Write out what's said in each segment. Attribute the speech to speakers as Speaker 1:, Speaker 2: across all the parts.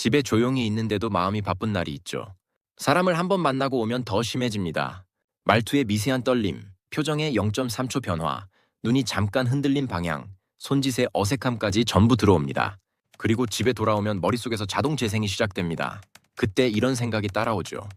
Speaker 1: 집에 조용히 있는데도 마음이 바쁜 날이 있죠. 사람을 한번 만나고 오면 더 심해집니다. 말투의 미세한 떨림, 표정의 0.3초 변화, 눈이 잠깐 흔들린 방향, 손짓의 어색함까지 전부 들어옵니다. 그리고 집에 돌아오면 머릿속에서 자동 재생이 시작됩니다. 그때 이런 생각이 따라오죠.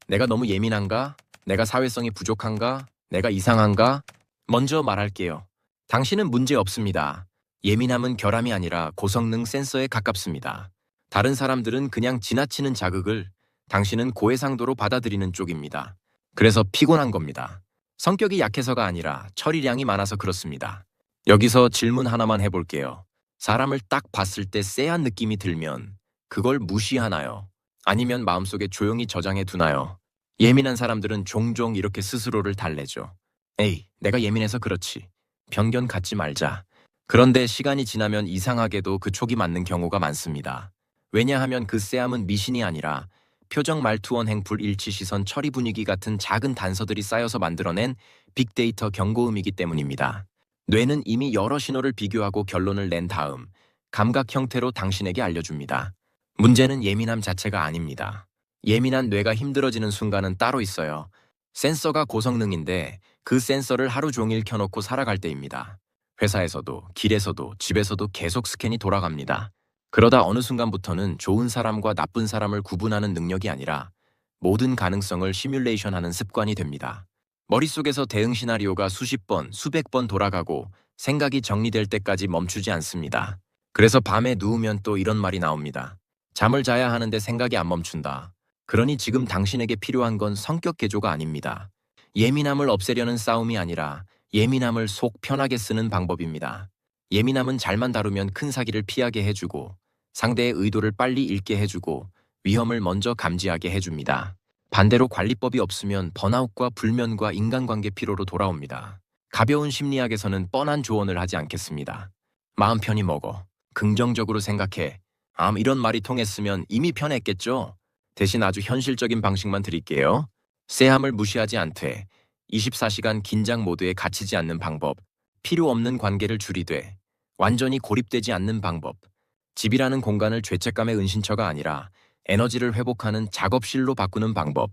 Speaker 1: 내가 너무 예민한가? 내가 사회성이 부족한가? 내가 이상한가? 먼저 말할게요. 당신은 문제 없습니다. 예민함은 결함이 아니라 고성능 센서에 가깝습니다. 다른 사람들은 그냥 지나치는 자극을, 당신은 고해상도로 받아들이는 쪽입니다. 그래서 피곤한 겁니다. 성격이 약해서가 아니라 처리량이 많아서 그렇습니다. 여기서 질문 하나만 해볼게요. 사람을 딱 봤을 때 쎄한 느낌이 들면 그걸 무시하나요? 아니면 마음속에 조용히 저장해 두나요? 예민한 사람들은 종종 이렇게 스스로를 달래죠. 에이, 내가 예민해서 그렇지. 편견 갖지 말자. 그런데 시간이 지나면 이상하게도 그 촉이 맞는 경우가 많습니다. 왜냐하면 그 쎄함은 미신이 아니라 표정, 말투원, 행풀, 일치, 시선, 처리 분위기 같은 작은 단서들이 쌓여서 만들어낸 빅데이터 경고음이기 때문입니다. 뇌는 이미 여러 신호를 비교하고 결론을 낸 다음 감각 형태로 당신에게 알려줍니다. 문제는 예민함 자체가 아닙니다. 예민한 뇌가 힘들어지는 순간은 따로 있어요. 센서가 고성능인데 그 센서를 하루 종일 켜놓고 살아갈 때입니다. 회사에서도, 길에서도, 집에서도 계속 스캔이 돌아갑니다. 그러다 어느 순간부터는 좋은 사람과 나쁜 사람을 구분하는 능력이 아니라 모든 가능성을 시뮬레이션하는 습관이 됩니다. 머릿속에서 대응 시나리오가 수십 번, 수백 번 돌아가고 생각이 정리될 때까지 멈추지 않습니다. 그래서 밤에 누우면 또 이런 말이 나옵니다. 잠을 자야 하는데 생각이 안 멈춘다. 그러니 지금 당신에게 필요한 건 성격 개조가 아닙니다. 예민함을 없애려는 싸움이 아니라 예민함을 속 편하게 쓰는 방법입니다. 예민함은 잘만 다루면 큰 사기를 피하게 해주고 상대의 의도를 빨리 읽게 해주고 위험을 먼저 감지하게 해줍니다. 반대로 관리법이 없으면 번아웃과 불면과 인간관계 피로로 돌아옵니다. 가벼운 심리학에서는 뻔한 조언을 하지 않겠습니다. 마음 편히 먹어. 긍정적으로 생각해. 이런 말이 통했으면 이미 편했겠죠? 대신 아주 현실적인 방식만 드릴게요. 쎄함을 무시하지 않되 24시간 긴장 모드에 갇히지 않는 방법, 필요 없는 관계를 줄이되 완전히 고립되지 않는 방법, 집이라는 공간을 죄책감의 은신처가 아니라 에너지를 회복하는 작업실로 바꾸는 방법.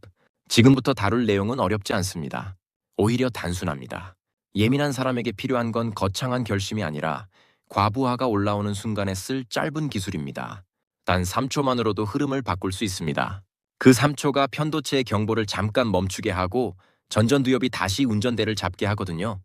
Speaker 1: 지금부터 다룰 내용은 어렵지 않습니다. 오히려 단순합니다. 예민한 사람에게 필요한 건 거창한 결심이 아니라 과부하가 올라오는 순간에 쓸 짧은 기술입니다. 단 3초만으로도 흐름을 바꿀 수 있습니다. 그 3초가 편도체의 경보를 잠깐 멈추게 하고 전전두엽이 다시 운전대를 잡게 하거든요.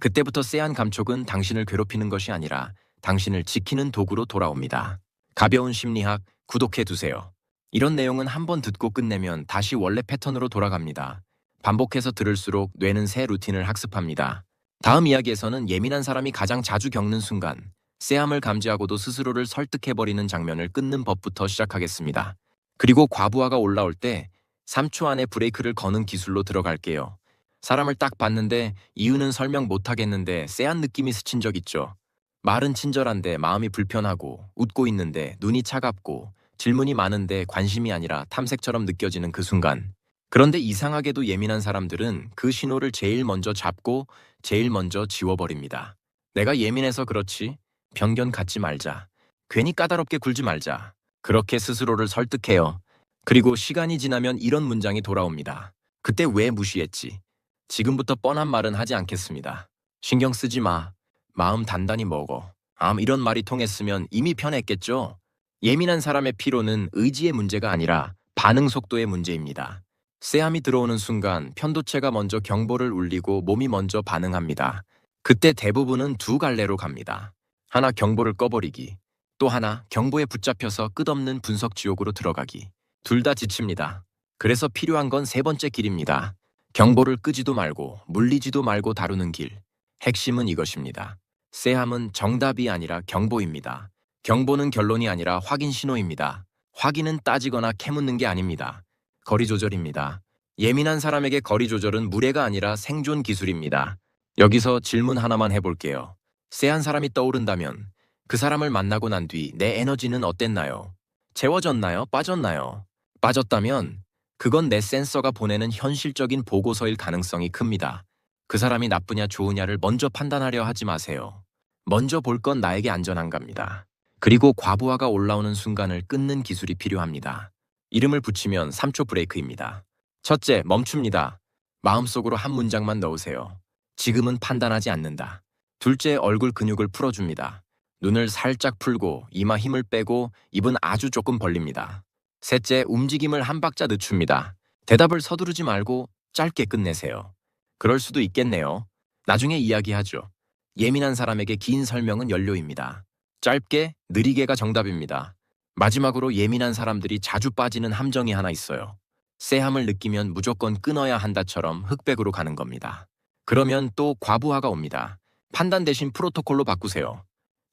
Speaker 1: 그때부터 쎄한 감촉은 당신을 괴롭히는 것이 아니라 당신을 지키는 도구로 돌아옵니다. 가벼운 심리학 구독해두세요. 이런 내용은 한번 듣고 끝내면 다시 원래 패턴으로 돌아갑니다. 반복해서 들을수록 뇌는 새 루틴을 학습합니다. 다음 이야기에서는 예민한 사람이 가장 자주 겪는 순간, 쎄함을 감지하고도 스스로를 설득해버리는 장면을 끊는 법부터 시작하겠습니다. 그리고 과부하가 올라올 때 3초 안에 브레이크를 거는 기술로 들어갈게요. 사람을 딱 봤는데 이유는 설명 못하겠는데 쎄한 느낌이 스친 적 있죠. 말은 친절한데 마음이 불편하고 웃고 있는데 눈이 차갑고 질문이 많은데 관심이 아니라 탐색처럼 느껴지는 그 순간. 그런데 이상하게도 예민한 사람들은 그 신호를 제일 먼저 잡고 제일 먼저 지워버립니다. 내가 예민해서 그렇지. 편견 갖지 말자. 괜히 까다롭게 굴지 말자. 그렇게 스스로를 설득해요. 그리고 시간이 지나면 이런 문장이 돌아옵니다. 그때 왜 무시했지? 지금부터 뻔한 말은 하지 않겠습니다. 신경 쓰지 마. 마음 단단히 먹어. 이런 말이 통했으면 이미 편했겠죠? 예민한 사람의 피로는 의지의 문제가 아니라 반응 속도의 문제입니다. 쎄함이 들어오는 순간 편도체가 먼저 경보를 울리고 몸이 먼저 반응합니다. 그때 대부분은 두 갈래로 갑니다. 하나 경보를 꺼버리기. 또 하나 경보에 붙잡혀서 끝없는 분석 지옥으로 들어가기. 둘 다 지칩니다. 그래서 필요한 건 세 번째 길입니다. 경보를 끄지도 말고 물리지도 말고 다루는 길. 핵심은 이것입니다. 쎄함은 정답이 아니라 경보입니다. 경보는 결론이 아니라 확인 신호입니다. 확인은 따지거나 캐묻는 게 아닙니다. 거리 조절입니다. 예민한 사람에게 거리 조절은 무례가 아니라 생존 기술입니다. 여기서 질문 하나만 해볼게요. 쎄한 사람이 떠오른다면 그 사람을 만나고 난 뒤 내 에너지는 어땠나요? 채워졌나요? 빠졌나요? 빠졌다면 그건 내 센서가 보내는 현실적인 보고서일 가능성이 큽니다. 그 사람이 나쁘냐 좋으냐를 먼저 판단하려 하지 마세요. 먼저 볼 건 나에게 안전한가입니다. 그리고 과부하가 올라오는 순간을 끊는 기술이 필요합니다. 이름을 붙이면 3초 브레이크입니다. 첫째, 멈춥니다. 마음속으로 한 문장만 넣으세요. 지금은 판단하지 않는다. 둘째, 얼굴 근육을 풀어줍니다. 눈을 살짝 풀고 이마 힘을 빼고 입은 아주 조금 벌립니다. 셋째, 움직임을 한 박자 늦춥니다. 대답을 서두르지 말고 짧게 끝내세요. 그럴 수도 있겠네요. 나중에 이야기하죠. 예민한 사람에게 긴 설명은 연료입니다. 짧게, 느리게가 정답입니다. 마지막으로 예민한 사람들이 자주 빠지는 함정이 하나 있어요. 쎄함을 느끼면 무조건 끊어야 한다처럼 흑백으로 가는 겁니다. 그러면 또 과부하가 옵니다. 판단 대신 프로토콜로 바꾸세요.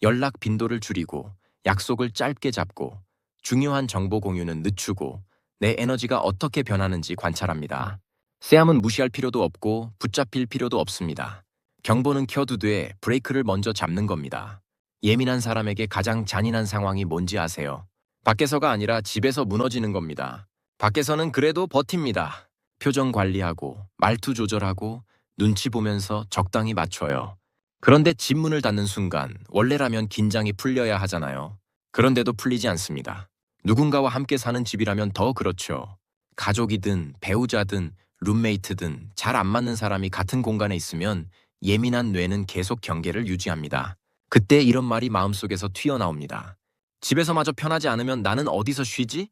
Speaker 1: 연락 빈도를 줄이고 약속을 짧게 잡고 중요한 정보 공유는 늦추고 내 에너지가 어떻게 변하는지 관찰합니다. 쎄함은 무시할 필요도 없고 붙잡힐 필요도 없습니다. 경보는 켜두되 브레이크를 먼저 잡는 겁니다. 예민한 사람에게 가장 잔인한 상황이 뭔지 아세요? 밖에서가 아니라 집에서 무너지는 겁니다. 밖에서는 그래도 버팁니다. 표정 관리하고 말투 조절하고 눈치 보면서 적당히 맞춰요. 그런데 집 문을 닫는 순간 원래라면 긴장이 풀려야 하잖아요. 그런데도 풀리지 않습니다. 누군가와 함께 사는 집이라면 더 그렇죠. 가족이든 배우자든 룸메이트든 잘 안 맞는 사람이 같은 공간에 있으면 예민한 뇌는 계속 경계를 유지합니다. 그때 이런 말이 마음속에서 튀어나옵니다. 집에서마저 편하지 않으면 나는 어디서 쉬지?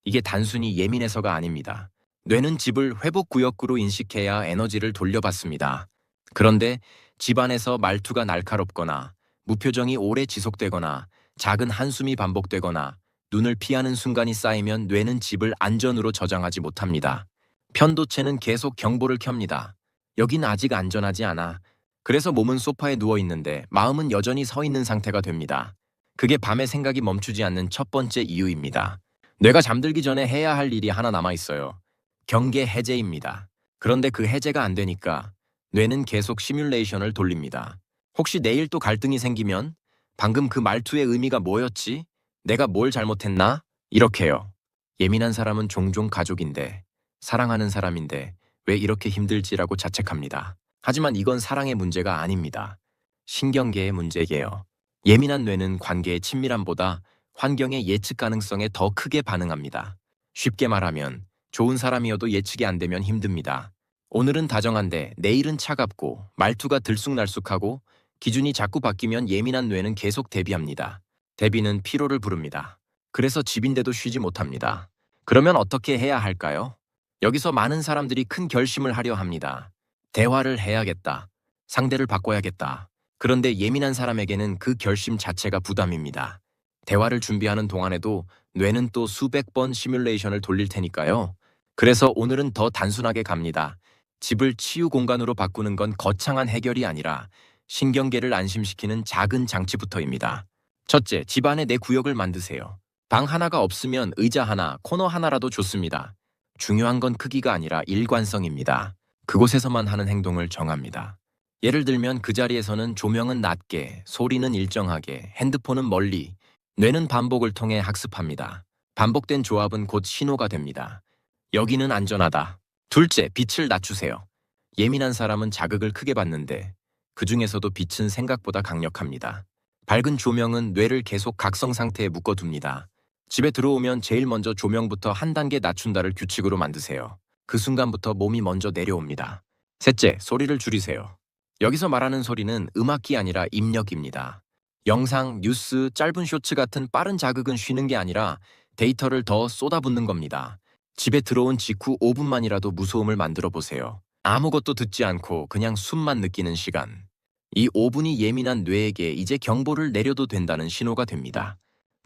Speaker 1: 이게 단순히 예민해서가 아닙니다. 뇌는 집을 회복구역으로 인식해야 에너지를 돌려받습니다. 그런데 집안에서 말투가 날카롭거나 무표정이 오래 지속되거나 작은 한숨이 반복되거나 눈을 피하는 순간이 쌓이면 뇌는 집을 안전으로 저장하지 못합니다. 편도체는 계속 경보를 켭니다. 여긴 아직 안전하지 않아. 그래서 몸은 소파에 누워 있는데 마음은 여전히 서 있는 상태가 됩니다. 그게 밤에 생각이 멈추지 않는 첫 번째 이유입니다. 뇌가 잠들기 전에 해야 할 일이 하나 남아 있어요. 경계 해제입니다. 그런데 그 해제가 안 되니까 뇌는 계속 시뮬레이션을 돌립니다. 혹시 내일 또 갈등이 생기면? 방금 그 말투의 의미가 뭐였지? 내가 뭘 잘못했나? 이렇게요. 예민한 사람은 종종 가족인데, 사랑하는 사람인데 왜 이렇게 힘들지라고 자책합니다. 하지만 이건 사랑의 문제가 아닙니다. 신경계의 문제예요. 예민한 뇌는 관계의 친밀함보다 환경의 예측 가능성에 더 크게 반응합니다. 쉽게 말하면 좋은 사람이어도 예측이 안 되면 힘듭니다. 오늘은 다정한데 내일은 차갑고 말투가 들쑥날쑥하고 기준이 자꾸 바뀌면 예민한 뇌는 계속 대비합니다. 대비는 피로를 부릅니다. 그래서 집인데도 쉬지 못합니다. 그러면 어떻게 해야 할까요? 여기서 많은 사람들이 큰 결심을 하려 합니다. 대화를 해야겠다. 상대를 바꿔야겠다. 그런데 예민한 사람에게는 그 결심 자체가 부담입니다. 대화를 준비하는 동안에도 뇌는 또 수백 번 시뮬레이션을 돌릴 테니까요. 그래서 오늘은 더 단순하게 갑니다. 집을 치유 공간으로 바꾸는 건 거창한 해결이 아니라 신경계를 안심시키는 작은 장치부터입니다. 첫째, 집안에 내 구역을 만드세요. 방 하나가 없으면 의자 하나, 코너 하나라도 좋습니다. 중요한 건 크기가 아니라 일관성입니다. 그곳에서만 하는 행동을 정합니다. 예를 들면 그 자리에서는 조명은 낮게, 소리는 일정하게, 핸드폰은 멀리, 뇌는 반복을 통해 학습합니다. 반복된 조합은 곧 신호가 됩니다. 여기는 안전하다. 둘째, 빛을 낮추세요. 예민한 사람은 자극을 크게 받는데 그 중에서도 빛은 생각보다 강력합니다. 밝은 조명은 뇌를 계속 각성 상태에 묶어둡니다. 집에 들어오면 제일 먼저 조명부터 한 단계 낮춘다를 규칙으로 만드세요. 그 순간부터 몸이 먼저 내려옵니다. 셋째, 소리를 줄이세요. 여기서 말하는 소리는 음악이 아니라 입력입니다. 영상, 뉴스, 짧은 쇼츠 같은 빠른 자극은 쉬는 게 아니라 데이터를 더 쏟아붓는 겁니다. 집에 들어온 직후 5분만이라도 무소음을 만들어 보세요. 아무것도 듣지 않고 그냥 숨만 느끼는 시간. 이 5분이 예민한 뇌에게 이제 경보를 내려도 된다는 신호가 됩니다.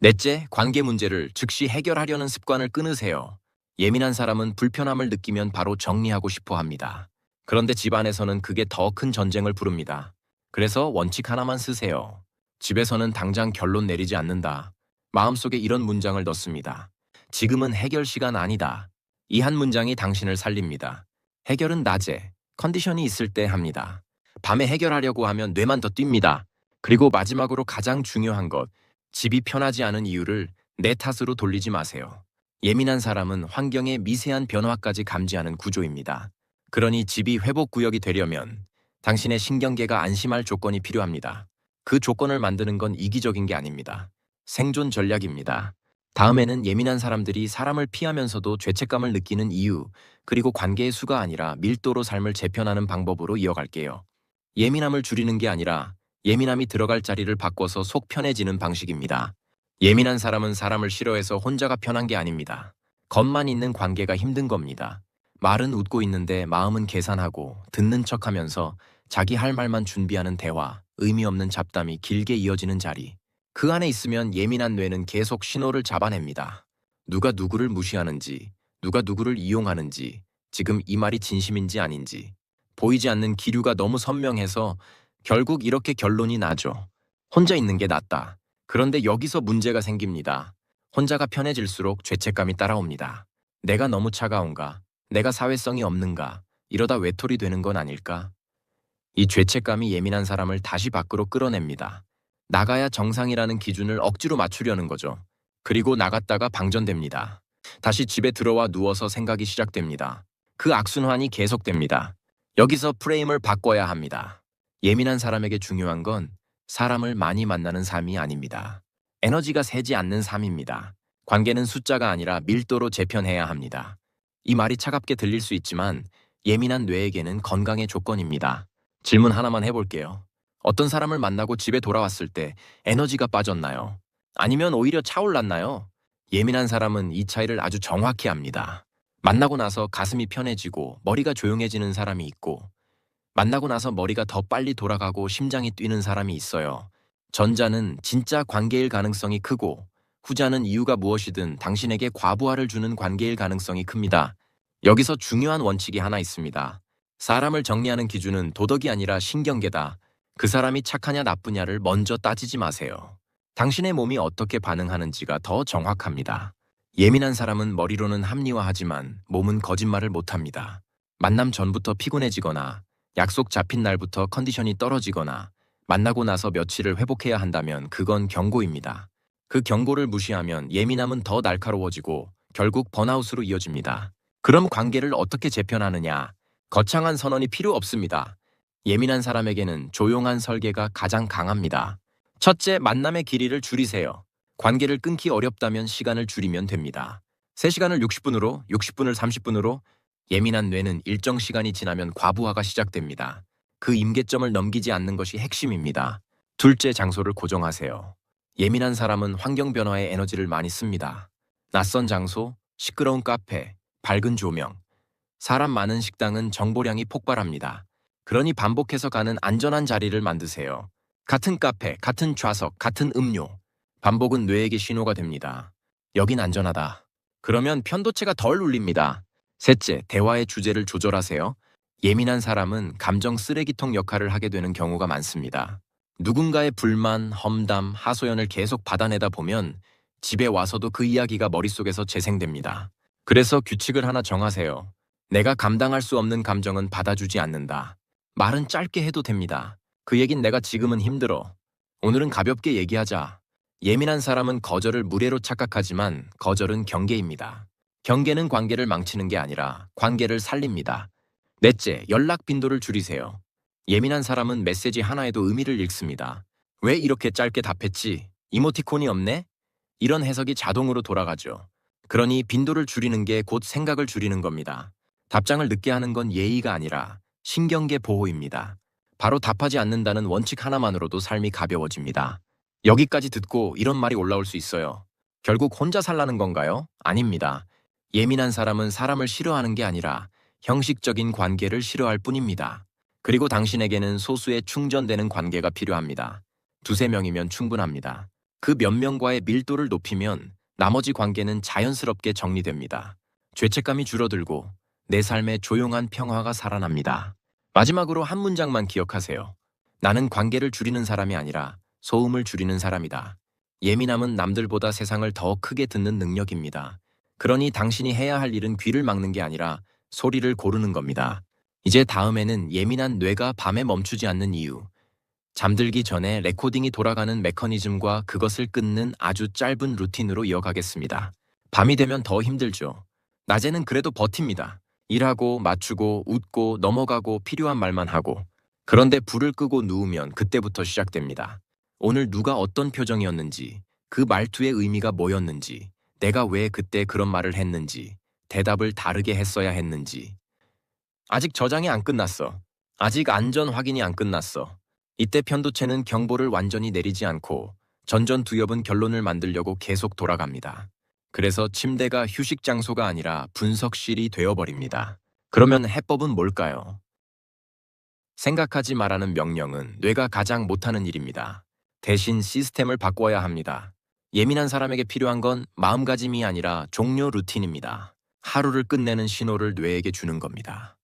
Speaker 1: 넷째, 관계 문제를 즉시 해결하려는 습관을 끊으세요. 예민한 사람은 불편함을 느끼면 바로 정리하고 싶어 합니다. 그런데 집안에서는 그게 더 큰 전쟁을 부릅니다. 그래서 원칙 하나만 쓰세요. 집에서는 당장 결론 내리지 않는다. 마음속에 이런 문장을 넣습니다. 지금은 해결 시간 아니다. 이 한 문장이 당신을 살립니다. 해결은 낮에, 컨디션이 있을 때 합니다. 밤에 해결하려고 하면 뇌만 더 뜁니다. 그리고 마지막으로 가장 중요한 것, 집이 편하지 않은 이유를 내 탓으로 돌리지 마세요. 예민한 사람은 환경의 미세한 변화까지 감지하는 구조입니다. 그러니 집이 회복구역이 되려면 당신의 신경계가 안심할 조건이 필요합니다. 그 조건을 만드는 건 이기적인 게 아닙니다. 생존 전략입니다. 다음에는 예민한 사람들이 사람을 피하면서도 죄책감을 느끼는 이유, 그리고 관계의 수가 아니라 밀도로 삶을 재편하는 방법으로 이어갈게요. 예민함을 줄이는 게 아니라 예민함이 들어갈 자리를 바꿔서 속 편해지는 방식입니다. 예민한 사람은 사람을 싫어해서 혼자가 편한 게 아닙니다. 겉만 있는 관계가 힘든 겁니다. 말은 웃고 있는데 마음은 계산하고 듣는 척하면서 자기 할 말만 준비하는 대화, 의미 없는 잡담이 길게 이어지는 자리. 그 안에 있으면 예민한 뇌는 계속 신호를 잡아냅니다. 누가 누구를 무시하는지, 누가 누구를 이용하는지, 지금 이 말이 진심인지 아닌지. 보이지 않는 기류가 너무 선명해서 결국 이렇게 결론이 나죠. 혼자 있는 게 낫다. 그런데 여기서 문제가 생깁니다. 혼자가 편해질수록 죄책감이 따라옵니다. 내가 너무 차가운가? 내가 사회성이 없는가? 이러다 외톨이 되는 건 아닐까? 이 죄책감이 예민한 사람을 다시 밖으로 끌어냅니다. 나가야 정상이라는 기준을 억지로 맞추려는 거죠. 그리고 나갔다가 방전됩니다. 다시 집에 들어와 누워서 생각이 시작됩니다. 그 악순환이 계속됩니다. 여기서 프레임을 바꿔야 합니다. 예민한 사람에게 중요한 건 사람을 많이 만나는 삶이 아닙니다. 에너지가 새지 않는 삶입니다. 관계는 숫자가 아니라 밀도로 재편해야 합니다. 이 말이 차갑게 들릴 수 있지만 예민한 뇌에게는 건강의 조건입니다. 질문 하나만 해볼게요. 어떤 사람을 만나고 집에 돌아왔을 때 에너지가 빠졌나요? 아니면 오히려 차올랐나요? 예민한 사람은 이 차이를 아주 정확히 압니다. 만나고 나서 가슴이 편해지고 머리가 조용해지는 사람이 있고, 만나고 나서 머리가 더 빨리 돌아가고 심장이 뛰는 사람이 있어요. 전자는 진짜 관계일 가능성이 크고, 후자는 이유가 무엇이든 당신에게 과부하를 주는 관계일 가능성이 큽니다. 여기서 중요한 원칙이 하나 있습니다. 사람을 정리하는 기준은 도덕이 아니라 신경계다. 그 사람이 착하냐 나쁘냐를 먼저 따지지 마세요. 당신의 몸이 어떻게 반응하는지가 더 정확합니다. 예민한 사람은 머리로는 합리화하지만 몸은 거짓말을 못합니다. 만남 전부터 피곤해지거나 약속 잡힌 날부터 컨디션이 떨어지거나 만나고 나서 며칠을 회복해야 한다면 그건 경고입니다. 그 경고를 무시하면 예민함은 더 날카로워지고 결국 번아웃으로 이어집니다. 그럼 관계를 어떻게 재편하느냐? 거창한 선언이 필요 없습니다. 예민한 사람에게는 조용한 설계가 가장 강합니다. 첫째, 만남의 길이를 줄이세요. 관계를 끊기 어렵다면 시간을 줄이면 됩니다. 3시간을 60분으로, 60분을 30분으로. 예민한 뇌는 일정 시간이 지나면 과부하가 시작됩니다. 그 임계점을 넘기지 않는 것이 핵심입니다. 둘째, 장소를 고정하세요. 예민한 사람은 환경 변화에 에너지를 많이 씁니다. 낯선 장소, 시끄러운 카페, 밝은 조명, 사람 많은 식당은 정보량이 폭발합니다. 그러니 반복해서 가는 안전한 자리를 만드세요. 같은 카페, 같은 좌석, 같은 음료. 반복은 뇌에게 신호가 됩니다. 여긴 안전하다. 그러면 편도체가 덜 울립니다. 셋째, 대화의 주제를 조절하세요. 예민한 사람은 감정 쓰레기통 역할을 하게 되는 경우가 많습니다. 누군가의 불만, 험담, 하소연을 계속 받아내다 보면 집에 와서도 그 이야기가 머릿속에서 재생됩니다. 그래서 규칙을 하나 정하세요. 내가 감당할 수 없는 감정은 받아주지 않는다. 말은 짧게 해도 됩니다. 그 얘긴 내가 지금은 힘들어. 오늘은 가볍게 얘기하자. 예민한 사람은 거절을 무례로 착각하지만 거절은 경계입니다. 경계는 관계를 망치는 게 아니라 관계를 살립니다. 넷째, 연락 빈도를 줄이세요. 예민한 사람은 메시지 하나에도 의미를 잃습니다. 왜 이렇게 짧게 답했지? 이모티콘이 없네? 이런 해석이 자동으로 돌아가죠. 그러니 빈도를 줄이는 게 곧 생각을 줄이는 겁니다. 답장을 늦게 하는 건 예의가 아니라 신경계 보호입니다. 바로 답하지 않는다는 원칙 하나만으로도 삶이 가벼워집니다. 여기까지 듣고 이런 말이 올라올 수 있어요. 결국 혼자 살라는 건가요? 아닙니다. 예민한 사람은 사람을 싫어하는 게 아니라 형식적인 관계를 싫어할 뿐입니다. 그리고 당신에게는 소수의 충전되는 관계가 필요합니다. 두세 명이면 충분합니다. 그 몇 명과의 밀도를 높이면 나머지 관계는 자연스럽게 정리됩니다. 죄책감이 줄어들고 내 삶에 조용한 평화가 살아납니다. 마지막으로 한 문장만 기억하세요. 나는 관계를 줄이는 사람이 아니라 소음을 줄이는 사람이다. 예민함은 남들보다 세상을 더 크게 듣는 능력입니다. 그러니 당신이 해야 할 일은 귀를 막는 게 아니라 소리를 고르는 겁니다. 이제 다음에는 예민한 뇌가 밤에 멈추지 않는 이유, 잠들기 전에 레코딩이 돌아가는 메커니즘과 그것을 끊는 아주 짧은 루틴으로 이어가겠습니다. 밤이 되면 더 힘들죠. 낮에는 그래도 버팁니다. 일하고 맞추고 웃고 넘어가고 필요한 말만 하고. 그런데 불을 끄고 누우면 그때부터 시작됩니다. 오늘 누가 어떤 표정이었는지, 그 말투의 의미가 뭐였는지, 내가 왜 그때 그런 말을 했는지, 대답을 다르게 했어야 했는지. 아직 저장이 안 끝났어. 아직 안전 확인이 안 끝났어. 이때 편도체는 경보를 완전히 내리지 않고 전전두엽은 결론을 만들려고 계속 돌아갑니다. 그래서 침대가 휴식 장소가 아니라 분석실이 되어버립니다. 그러면 해법은 뭘까요? 생각하지 말라는 명령은 뇌가 가장 못하는 일입니다. 대신 시스템을 바꿔야 합니다. 예민한 사람에게 필요한 건 마음가짐이 아니라 종료 루틴입니다. 하루를 끝내는 신호를 뇌에게 주는 겁니다.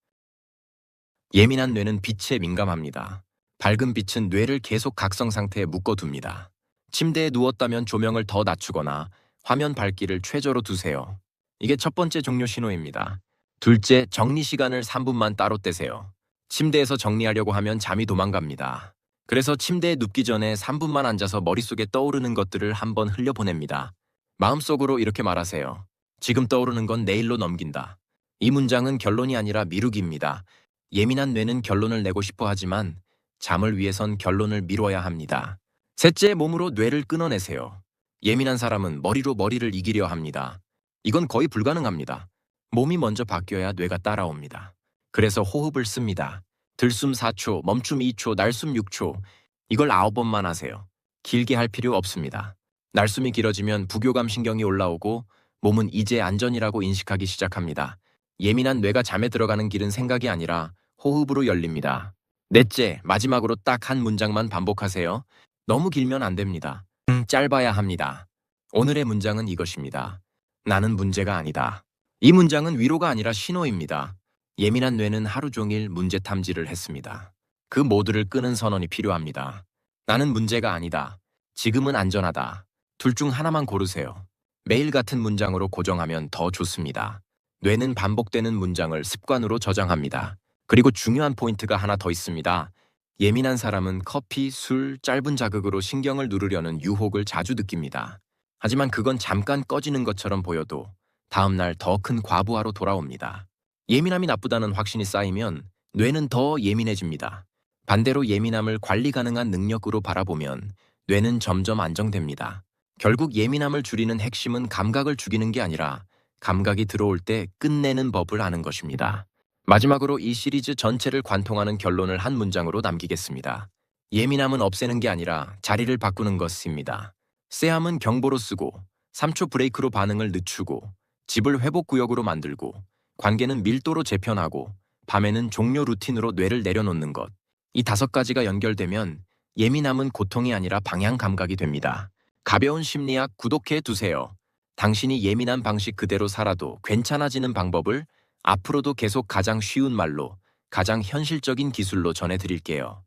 Speaker 1: 예민한 뇌는 빛에 민감합니다. 밝은 빛은 뇌를 계속 각성 상태에 묶어둡니다. 침대에 누웠다면 조명을 더 낮추거나 화면 밝기를 최저로 두세요. 이게 첫 번째 종료 신호입니다. 둘째, 정리 시간을 3분만 따로 떼세요. 침대에서 정리하려고 하면 잠이 도망갑니다. 그래서 침대에 눕기 전에 3분만 앉아서 머릿속에 떠오르는 것들을 한번 흘려보냅니다. 마음속으로 이렇게 말하세요. 지금 떠오르는 건 내일로 넘긴다. 이 문장은 결론이 아니라 미루기입니다. 예민한 뇌는 결론을 내고 싶어 하지만 잠을 위해선 결론을 미뤄야 합니다. 셋째, 몸으로 뇌를 끊어내세요. 예민한 사람은 머리로 머리를 이기려 합니다. 이건 거의 불가능합니다. 몸이 먼저 바뀌어야 뇌가 따라옵니다. 그래서 호흡을 씁니다. 들숨 4초, 멈춤 2초, 날숨 6초. 이걸 9번만 하세요. 길게 할 필요 없습니다. 날숨이 길어지면 부교감 신경이 올라오고 몸은 이제 안전이라고 인식하기 시작합니다. 예민한 뇌가 잠에 들어가는 길은 생각이 아니라 호흡으로 열립니다. 넷째, 마지막으로 딱 한 문장만 반복하세요. 너무 길면 안 됩니다. 짧아야 합니다. 오늘의 문장은 이것입니다. 나는 문제가 아니다. 이 문장은 위로가 아니라 신호입니다. 예민한 뇌는 하루 종일 문제 탐지를 했습니다. 그 모두를 끄는 선언이 필요합니다. 나는 문제가 아니다. 지금은 안전하다. 둘 중 하나만 고르세요. 매일 같은 문장으로 고정하면 더 좋습니다. 뇌는 반복되는 문장을 습관으로 저장합니다. 그리고 중요한 포인트가 하나 더 있습니다. 예민한 사람은 커피, 술, 짧은 자극으로 신경을 누르려는 유혹을 자주 느낍니다. 하지만 그건 잠깐 꺼지는 것처럼 보여도 다음날 더 큰 과부하로 돌아옵니다. 예민함이 나쁘다는 확신이 쌓이면 뇌는 더 예민해집니다. 반대로 예민함을 관리 가능한 능력으로 바라보면 뇌는 점점 안정됩니다. 결국 예민함을 줄이는 핵심은 감각을 죽이는 게 아니라 감각이 들어올 때 끝내는 법을 아는 것입니다. 마지막으로 이 시리즈 전체를 관통하는 결론을 한 문장으로 남기겠습니다. 예민함은 없애는 게 아니라 자리를 바꾸는 것입니다. 쎄함은 경보로 쓰고 3초 브레이크로 반응을 늦추고 집을 회복구역으로 만들고 관계는 밀도로 재편하고 밤에는 종료 루틴으로 뇌를 내려놓는 것. 이 5가지가 연결되면 예민함은 고통이 아니라 방향 감각이 됩니다. 가벼운 심리학 구독해 두세요. 당신이 예민한 방식 그대로 살아도 괜찮아지는 방법을 앞으로도 계속 가장 쉬운 말로, 가장 현실적인 기술로 전해드릴게요.